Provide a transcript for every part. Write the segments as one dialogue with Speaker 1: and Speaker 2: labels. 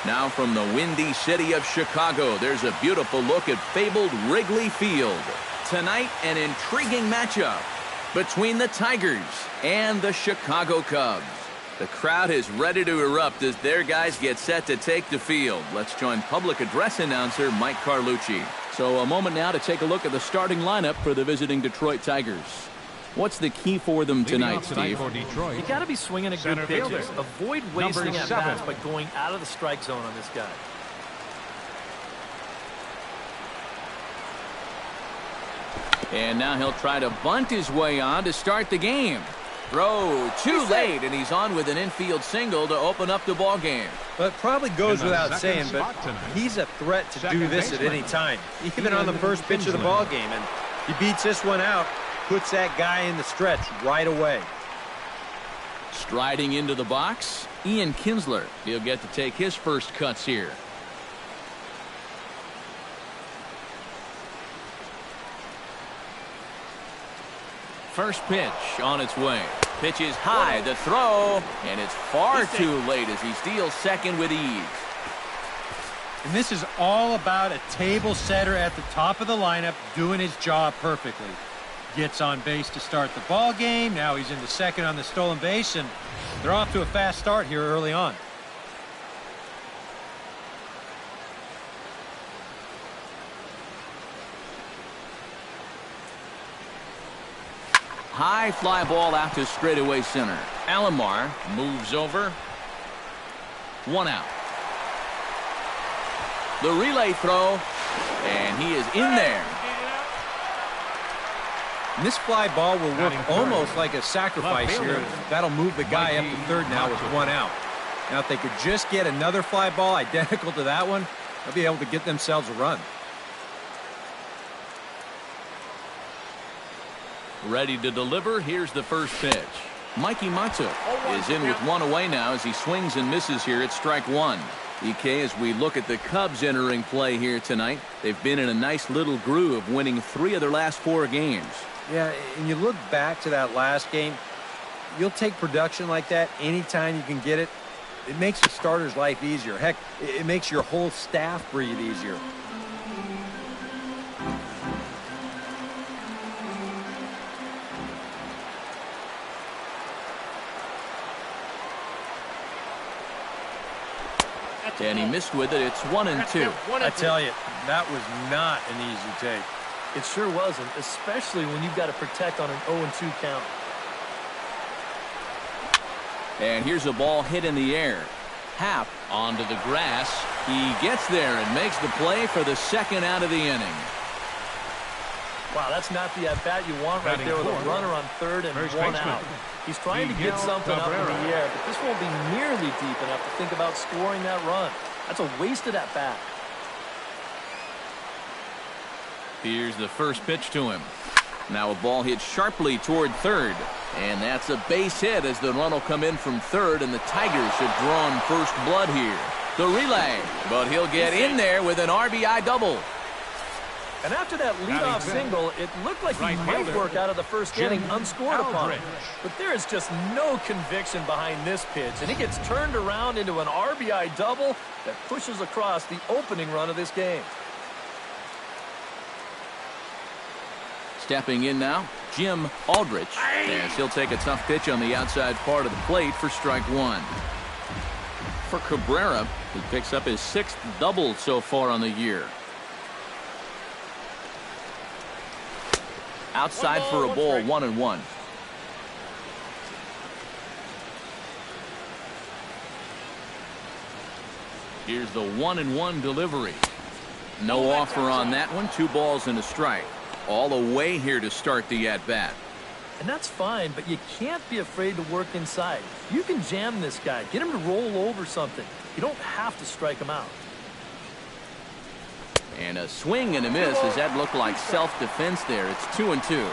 Speaker 1: Now from the windy city of Chicago, there's a beautiful look at fabled Wrigley Field. Tonight, an intriguing matchup between the Tigers and the Chicago Cubs. The crowd is ready to erupt as their guys get set to take the field. Let's join public address announcer Mike Carlucci.
Speaker 2: So a moment now to take a look at the starting lineup for the visiting Detroit Tigers. What's the key for them tonight, Steve?
Speaker 3: You got to be swinging a good pitches. Avoid wasting at bats by going out of the strike zone on this guy.
Speaker 2: And now he'll try to bunt his way on to start the game. Throw too late, and he's on with an infield single to open up the ball game.
Speaker 4: But probably goes without saying, but he's a threat to do this at any time, even on the first pitch of the ball game. And he beats this one out, puts that guy in the stretch right away.
Speaker 2: Striding into the box, Ian Kinsler. He'll get to take his first cuts here. First pitch on its way. Pitch is high, the throw, and it's far too late as he steals second with ease.
Speaker 4: And this is all about a table setter at the top of the lineup doing his job perfectly. Gets on base to start the ball game. Now he's into second on the stolen base, and they're off to a fast start here early on.
Speaker 2: High fly ball out to straightaway center. Alomar moves over. One out. The relay throw, and he is in there.
Speaker 4: And this fly ball will work almost like a sacrifice here. That'll move the guy up to third now with one out. Now, if they could just get another fly ball identical to that one, they'll be able to get themselves a run.
Speaker 2: Ready to deliver. Here's the first pitch. Mikey Mato is in with one away now as he swings and misses here at strike one. EK, as we look at the Cubs entering play here tonight, they've been in a nice little groove, winning 3 of their last 4 games.
Speaker 4: Yeah, and you look back to that last game, you'll take production like that anytime you can get it. It makes the starter's life easier. Heck, it makes your whole staff breathe easier.
Speaker 2: And he missed with it. It's 1-2.
Speaker 4: I tell you, that was not an easy take.
Speaker 3: It sure wasn't, especially when you've got to protect on an 0-2 count.
Speaker 2: And here's a ball hit in the air. Happ onto the grass. He gets there and makes the play for the second out of the inning.
Speaker 3: Wow, that's not the at-bat you want right there with a runner on third and one out. He's trying to get something up in the air, but this won't be nearly deep enough to think about scoring that run. That's a wasted at-bat.
Speaker 2: Here's the first pitch to him. Now a ball hit sharply toward third. And that's a base hit as the run will come in from third, and the Tigers have drawn first blood here. The relay, but he'll get in there with an RBI double.
Speaker 3: And after that leadoff single, it looked like he might work out of the first inning unscored upon it. But there is just no conviction behind this pitch, and he gets turned around into an RBI double that pushes across the opening run of this game.
Speaker 2: Stepping in now, Jim Aldrich, as he'll take a tough pitch on the outside part of the plate for strike one. For Cabrera, he picks up his 6th double so far on the year. Outside for a ball, 1-1. Here's the 1-1 delivery. No offer on that one. 2 balls and a strike. All away here to start the at-bat.
Speaker 3: And that's fine, but you can't be afraid to work inside. You can jam this guy. Get him to roll over something. You don't have to strike him out.
Speaker 2: And a swing and a miss. Does that look like self-defense there? It's 2-2.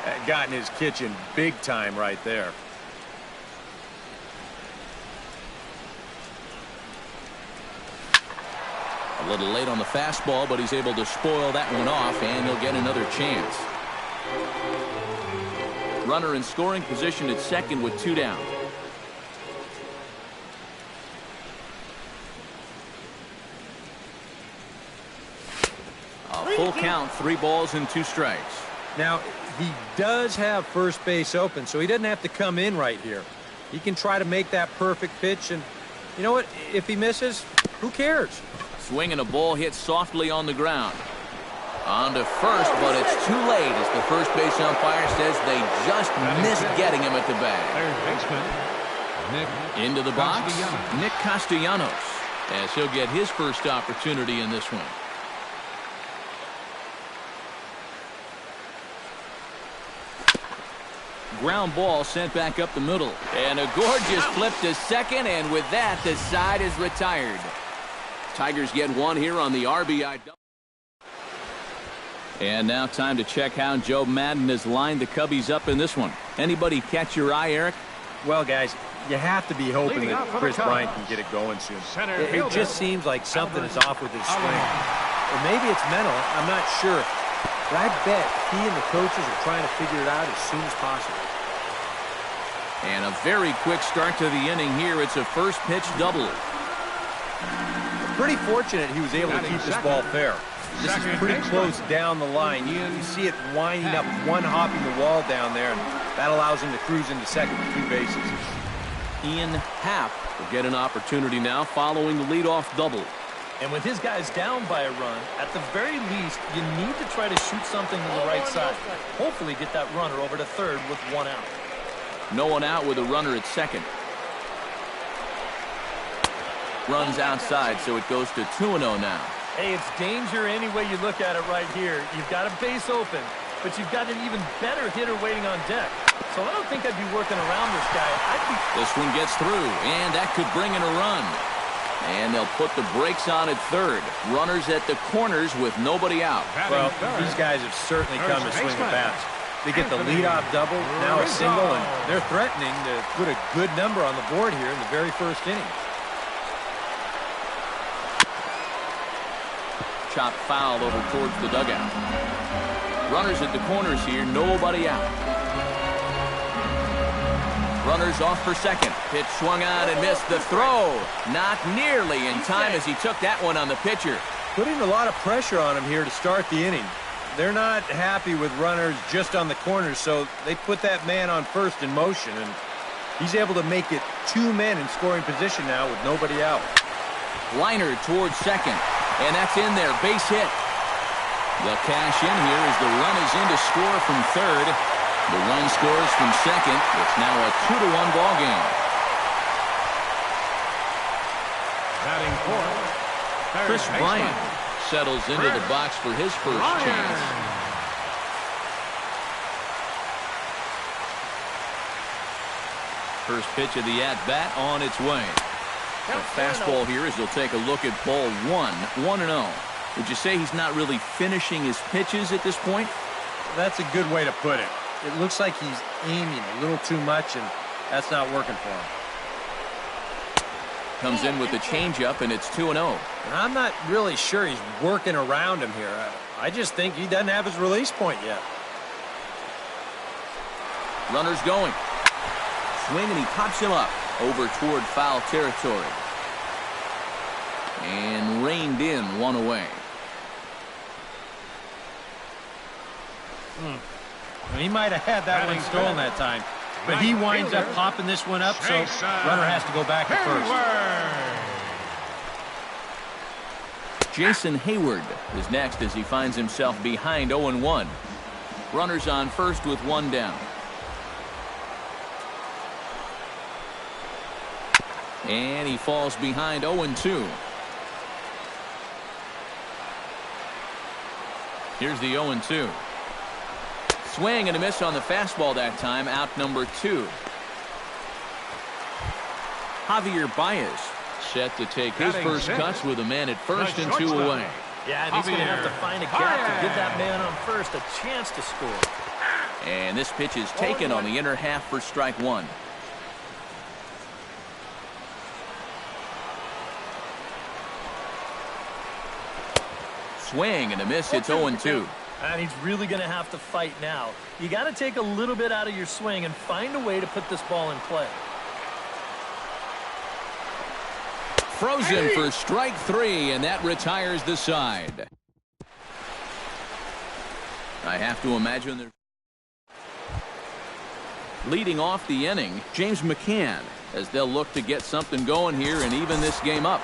Speaker 4: That got in his kitchen big time right there.
Speaker 2: A little late on the fastball, but he's able to spoil that one off, and he'll get another chance. Runner in scoring position at second with 2 down.
Speaker 1: Full count, 3 balls and 2 strikes.
Speaker 4: Now, he does have first base open, so he doesn't have to come in right here. He can try to make that perfect pitch, and you know what? If he misses, who cares?
Speaker 1: Swinging a ball hit softly on the ground. On to first, but it's too late as the first base umpire says they just missed getting him at the bag. Into the box, Nick Castellanos, as he'll get his first opportunity in this one. Ground ball sent back up the middle. And a gorgeous flip to second, and with that, the side is retired. Tigers get one here on the RBI double. And now time to check how Joe Madden has lined the Cubbies up in this one. Anybody catch your eye, Eric?
Speaker 4: Well, guys, you have to be hoping that Chris Bryant can get it going soon. It just seems like something is off with his swing. Or maybe it's mental. I'm not sure. But I bet he and the coaches are trying to figure it out as soon as possible.
Speaker 1: And a very quick start to the inning here. It's a first pitch double.
Speaker 4: Pretty fortunate he was able to keep this ball fair. This is pretty close down the line. You see it winding up, one hopping the wall down there, and that allows him to cruise into second with 2 bases.
Speaker 1: Ian Happ will get an opportunity now following the leadoff double.
Speaker 3: And with his guys down by a run, at the very least, you need to try to shoot something to the right side. Hopefully get that runner over to third with 1 out.
Speaker 1: No one out with a runner at second. Runs outside, so it goes to 2-0 now.
Speaker 3: Hey, it's danger any way you look at it right here. You've got a base open, but you've got an even better hitter waiting on deck. So I don't think I'd be working around this guy.
Speaker 1: This one gets through, and that could bring in a run. And they'll put the brakes on at third. Runners at the corners with nobody out.
Speaker 4: Well, these guys have certainly come to swing the bats. They get the leadoff double, now a single, and they're threatening to put a good number on the board here in the very first inning.
Speaker 1: Chop foul over towards the dugout. Runners at the corners here, nobody out. Runners off for second. Pitch swung on and missed. The throw not nearly in time as he took that one on the pitcher.
Speaker 4: Putting a lot of pressure on him here to start the inning. They're not happy with runners just on the corners, so they put that man on first in motion, and he's able to make it 2 men in scoring position now with nobody out.
Speaker 1: Liner towards second, and that's in there. Base hit. The cash in here as the run is in to score from third. The run scores from second. It's now a 2-1 ball game. Chris Bryant settles into the box for his first chance. First pitch of the at-bat on its way. A fastball here as he'll take a look at ball 1, 1-0. Would you say he's not really finishing his pitches at this point?
Speaker 4: That's a good way to put it. It looks like he's aiming a little too much, and that's not working for him.
Speaker 1: Comes in with the changeup, and it's 2-0.
Speaker 4: And I'm not really sure he's working around him here. I just think he doesn't have his release point yet.
Speaker 1: Runners going. Swing, and he pops him up over toward foul territory. And reined in, 1 away.
Speaker 4: Well, he might have had that one stolen that time. But he winds up popping this one up, so runner has to go back at first.
Speaker 1: Jason Hayward is next as he finds himself behind 0-1. Runners on first with 1 down. And he falls behind 0-2. Here's the 0-2. Swing and a miss on the fastball that time, out number 2. Javier Baez set to take his first cuts with a man at first and 2 away.
Speaker 3: Yeah, and he's going to have to find a gap to give that man on first a chance to score.
Speaker 1: And this pitch is taken on the inner half for strike 1. Swing and a miss. It's 0-2.
Speaker 3: And he's really going to have to fight now. You got to take a little bit out of your swing and find a way to put this ball in play.
Speaker 1: Frozen for strike 3, and that retires the side.
Speaker 2: I have to imagine they're leading off the inning, James McCann, as they'll look to get something going here and even this game up.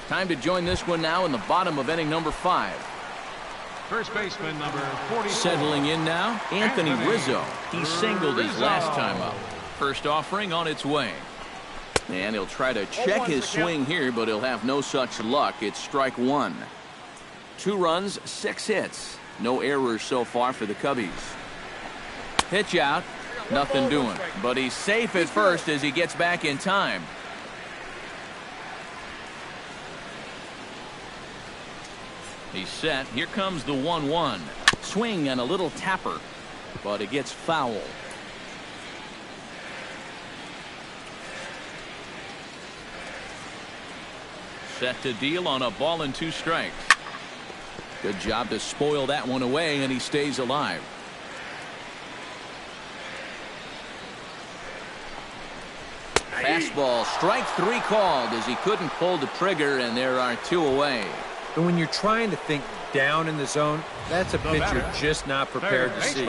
Speaker 2: Time to join this one now in the bottom of inning number 5.
Speaker 5: First baseman number 40.
Speaker 2: Settling in now, Anthony Rizzo. He singled his last time up. First offering on its way. And he'll try to check his swing here, but he'll have no such luck. It's strike 1. 2 runs, 6 hits. No errors so far for the Cubbies. Pitch out. Nothing doing. But he's safe at first as he gets back in time. He's set. Here comes the 1-1. Swing and a little tapper, but it gets foul. Set to deal on a ball and 2 strikes. Good job to spoil that one away, and he stays alive. Fastball, strike 3 called as he couldn't pull the trigger, and there are 2 away.
Speaker 4: And when you're trying to think down in the zone, that's a pitch you're just not prepared to see.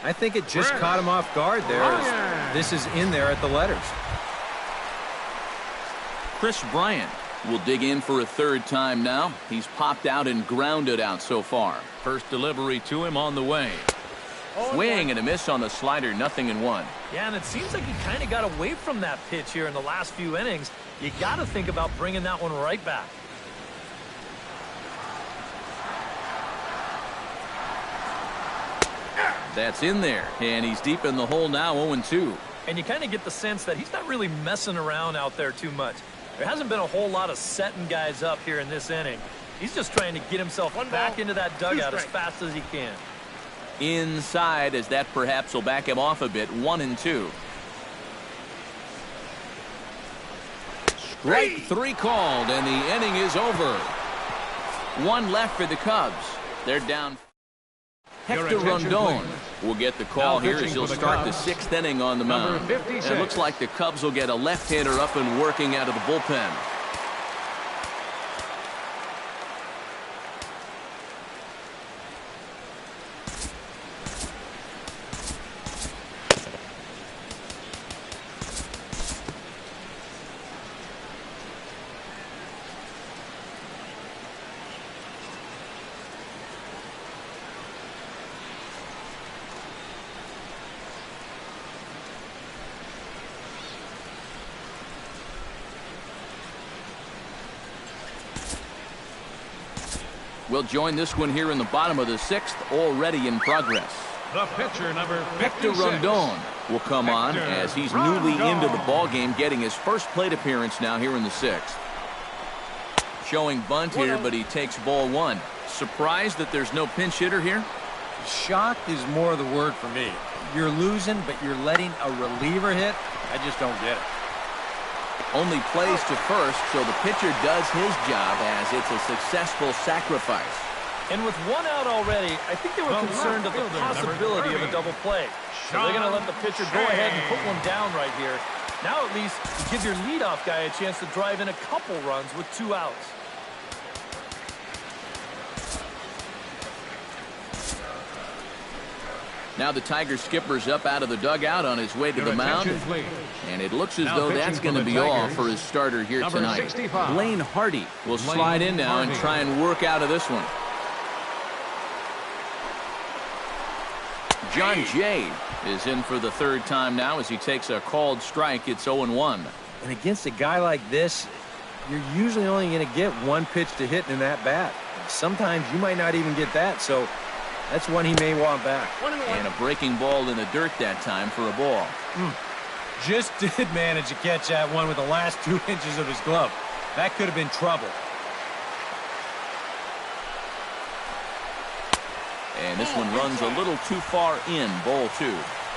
Speaker 4: I think it just caught him off guard there as this is in there at the letters.
Speaker 2: Chris Bryant will dig in for a 3rd time now. He's popped out and grounded out so far. First delivery to him on the way. Swing and a miss on the slider, 0-1.
Speaker 3: Yeah, and it seems like he kind of got away from that pitch here in the last few innings. You got to think about bringing that one right back.
Speaker 2: That's in there, and he's deep in the hole now, 0-2.
Speaker 3: And you kind of get the sense that he's not really messing around out there too much. There hasn't been a whole lot of setting guys up here in this inning. He's just trying to get himself back into that dugout as fast as he can.
Speaker 2: Inside, as that perhaps will back him off a bit, 1-2. Strike 3 called, and the inning is over. 1 left for the Cubs. They're down. Hector Rondon will get the call here as he'll start the 6th inning on the mound. And it looks like the Cubs will get a left-hander up and working out of the bullpen. We'll join this one here in the bottom of the 6th, already in progress.
Speaker 5: The pitcher, number 56.
Speaker 2: Hector Rondon will come on as he's newly into the ball game, getting his first plate appearance now here in the 6th. Showing bunt here, but he takes ball 1. Surprised that there's no pinch hitter here?
Speaker 4: Shocked is more the word for me. You're losing, but you're letting a reliever hit. I just don't get it.
Speaker 1: Only plays to first, so the pitcher does his job as it's a successful sacrifice.
Speaker 3: And with one out already, I think they were concerned of the possibility of a double play. So they're going to let the pitcher go ahead and put one down right here. Now at least you give your leadoff guy a chance to drive in a couple runs with 2 outs.
Speaker 1: Now the Tiger skipper's up out of the dugout on his way to the mound. And it looks as though that's going to be all for his starter here tonight. Blaine Hardy will slide in now and try and work out of this one. John Jay is in for the 3rd time now as he takes a called strike. It's 0-1.
Speaker 6: And against a guy like this, you're usually only going to get 1 pitch to hit in that bat. Sometimes you might not even get that, so that's one he may want back.
Speaker 1: And a breaking ball in the dirt that time for a ball.
Speaker 4: Just did manage to catch that one with the last 2 inches of his glove. That could have been trouble.
Speaker 1: And this one runs a little too far in, ball 2.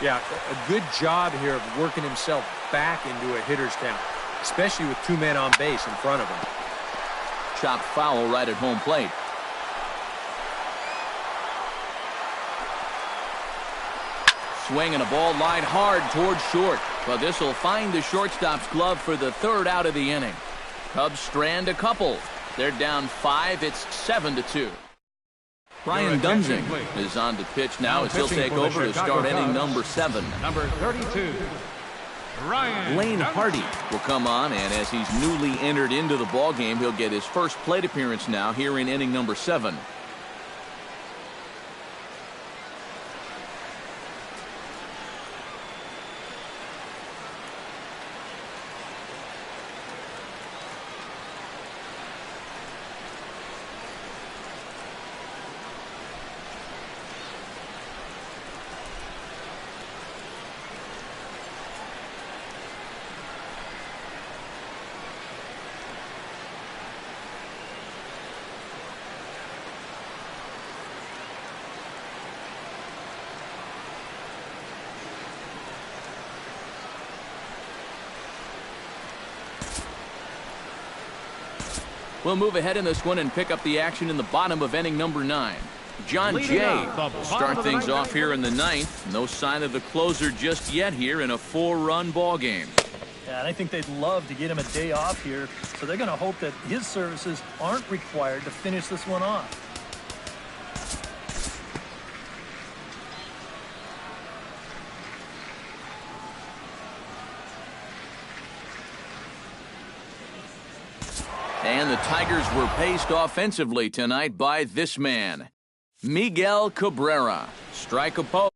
Speaker 6: Yeah, a good job here of working himself back into a hitter's count, especially with 2 men on base in front of him.
Speaker 1: Chopped foul right at home plate. Swing and a ball lined hard towards short. But this will find the shortstop's glove for the 3rd out of the inning. Cubs strand a couple. They're down 5. It's 7-2. Brian Dunsing is on to pitch now as he'll take over to start inning number 7.
Speaker 5: Number 32,
Speaker 1: Blaine Hardy will come on, and as he's newly entered into the ballgame, he'll get his first plate appearance now here in inning number 7. We'll move ahead in this one and pick up the action in the bottom of inning number 9. John Jay will start things off here in the 9th. No sign of the closer just yet here in a 4-run ball game.
Speaker 3: Yeah, and I think they'd love to get him a day off here, so they're going to hope that his services aren't required to finish this one off.
Speaker 1: And the Tigers were paced offensively tonight by this man, Miguel Cabrera. Strike opposed.